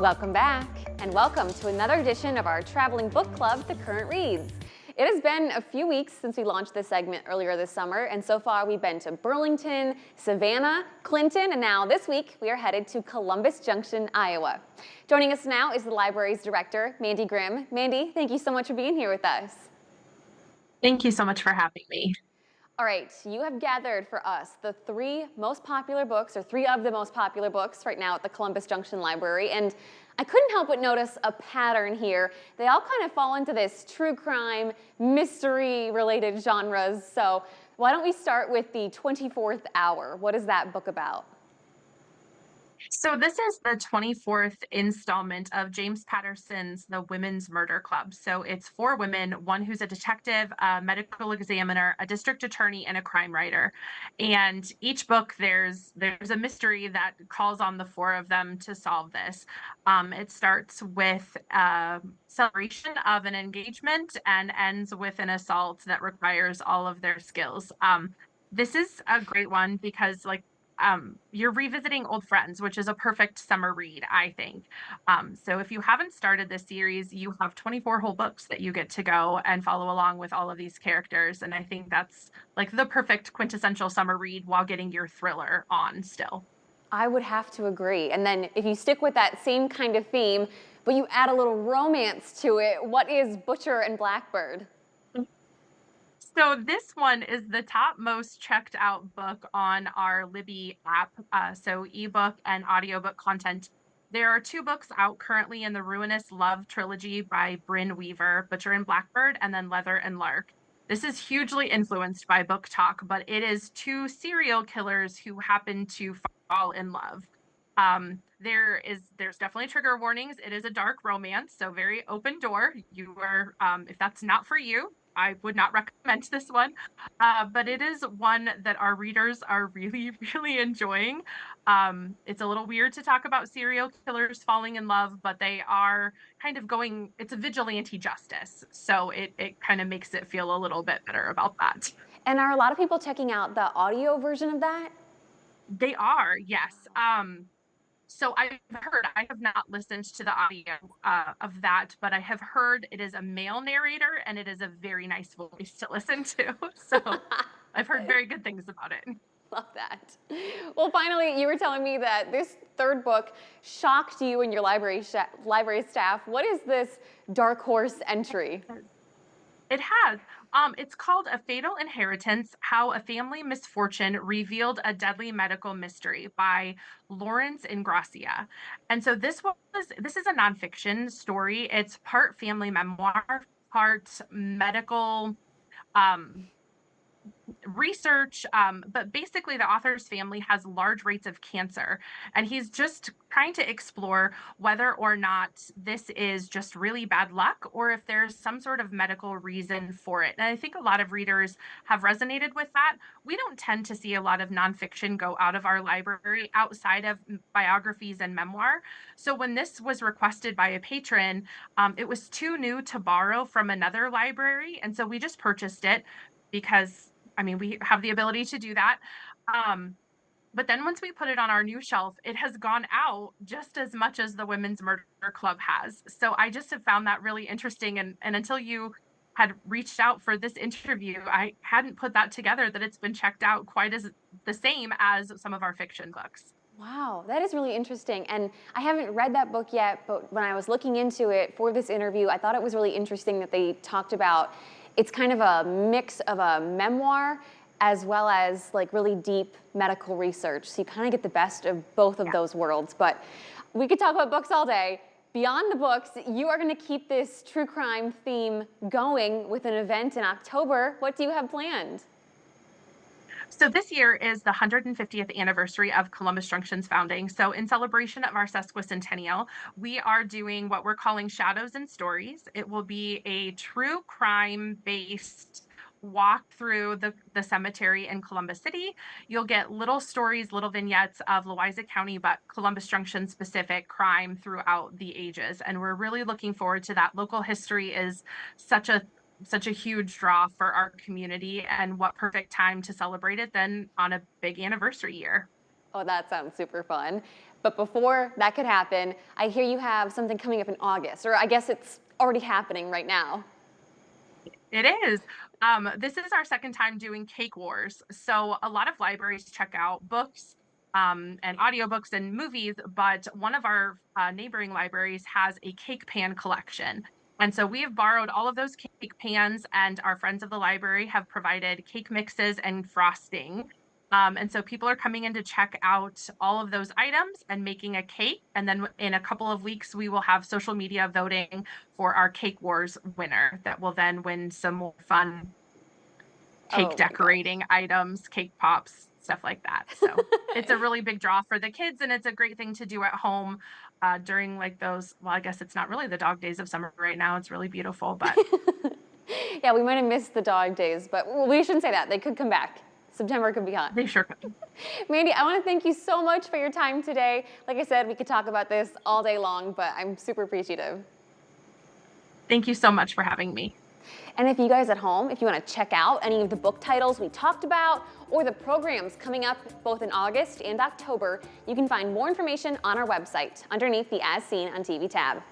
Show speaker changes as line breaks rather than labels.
Welcome back, and welcome to another edition of our traveling book club, The Current Reads. It has been a few weeks since we launched this segment earlier this summer, and so far we've been to Burlington, Savannah, Clinton, and now this week we are headed to Columbus Junction, Iowa. Joining us now is the library's director, Mandy Grimm. Mandy, thank you so much for being here with us.
Thank you so much for having me.
All right, you have gathered for us the three of the most popular books right now at the Columbus Junction Library, and I couldn't help but notice a pattern here. They all kind of fall into this true crime, mystery-related genres, so why don't we start with the 24th Hour? What is that book about?
So this is the 24th installment of James Patterson's The Women's Murder Club. So it's four women, one who's a detective, a medical examiner, a district attorney, and a crime writer. And each book, there's a mystery that calls on the four of them to solve this. It starts with celebration of an engagement and ends with an assault that requires all of their skills. This is a great one because, you're revisiting old friends, which is a perfect summer read, I think. So if you haven't started this series, you have 24 whole books that you get to go and follow along with all of these characters. And I think that's like the perfect quintessential summer read while getting your thriller on still.
I would have to agree. And then if you stick with that same kind of theme, but you add a little romance to it, what is Butcher and Blackbird?
So this one is the top most checked out book on our Libby app. So ebook and audiobook content. There are two books out currently in the Ruinous Love trilogy by Bryn Weaver, Butcher and Blackbird, and then Leather and Lark. This is hugely influenced by book talk, but it is two serial killers who happen to fall in love. There's definitely trigger warnings. It is a dark romance, so very open door. You are, if that's not for you, I would not recommend this one, but it is one that our readers are really, really enjoying. It's a little weird to talk about serial killers falling in love, but they are kind of going, it's a vigilante justice. So it kind of makes it feel a little bit better about that.
And are a lot of people checking out the audio version of that?
They are, yes. So I've heard, I have not listened to the audio of that, but I have heard it is a male narrator and it is a very nice voice to listen to. So I've heard very good things about it.
Love that. Well, finally, you were telling me that this third book shocked you and your library staff. What is this dark horse entry?
It has. It's called A Fatal Inheritance: How a Family Misfortune Revealed a Deadly Medical Mystery by Lawrence Ingrassia. And so this is a nonfiction story. It's part family memoir, part medical um research, but basically the author's family has large rates of cancer, and he's just trying to explore whether or not this is just really bad luck or if there's some sort of medical reason for it. And I think a lot of readers have resonated with that. We don't tend to see a lot of nonfiction go out of our library outside of biographies and memoir. So when this was requested by a patron, it was too new to borrow from another library, and so we just purchased it because I mean, we have the ability to do that. But then once we put it on our new shelf, it has gone out just as much as the Women's Murder Club has. So I just have found that really interesting. And until you had reached out for this interview, I hadn't put that together, that it's been checked out quite as the same as some of our fiction books.
Wow, that is really interesting. And I haven't read that book yet, but when I was looking into it for this interview, I thought it was really interesting that they talked about it's kind of a mix of a memoir as well as like really deep medical research. So you kind of get the best of both of those worlds. But we could talk about books all day. Beyond the books, you are going to keep this true crime theme going with an event in October. What do you have planned?
So this year is the 150th anniversary of Columbus Junction's founding. So in celebration of our sesquicentennial, we are doing what we're calling Shadows and Stories. It will be a true crime based walk through the cemetery in Columbus City. You'll get little stories, little vignettes of Louisa County, but Columbus Junction specific crime throughout the ages. And we're really looking forward to that. Local history is such a huge draw for our community, and what perfect time to celebrate it than on a big anniversary year.
Oh, that sounds super fun. But before that could happen, I hear you have something coming up in August, or I guess it's already happening right now.
It is. This is our second time doing Cake Wars. So a lot of libraries check out books and audiobooks and movies, but one of our neighboring libraries has a cake pan collection. And so we have borrowed all of those cake pans, and our friends of the library have provided cake mixes and frosting. And so people are coming in to check out all of those items and making a cake. And then in a couple of weeks, we will have social media voting for our Cake Wars winner that will then win some more fun cake
Oh my
decorating items, cake pops, stuff like that. So it's a really big draw for the kids, and it's a great thing to do at home during like those. Well, I guess it's not really the dog days of summer right now. It's really beautiful, but
gosh. Yeah, we might have missed the dog days, but we shouldn't say that. They could come back. September could be hot.
they sure could.
Mandy, I want to thank you so much for your time today. Like I said, we could talk about this all day long, but I'm super appreciative.
Thank you so much for having me.
And if you guys at home, if you want to check out any of the book titles we talked about or the programs coming up both in August and October, you can find more information on our website underneath the As Seen on TV tab.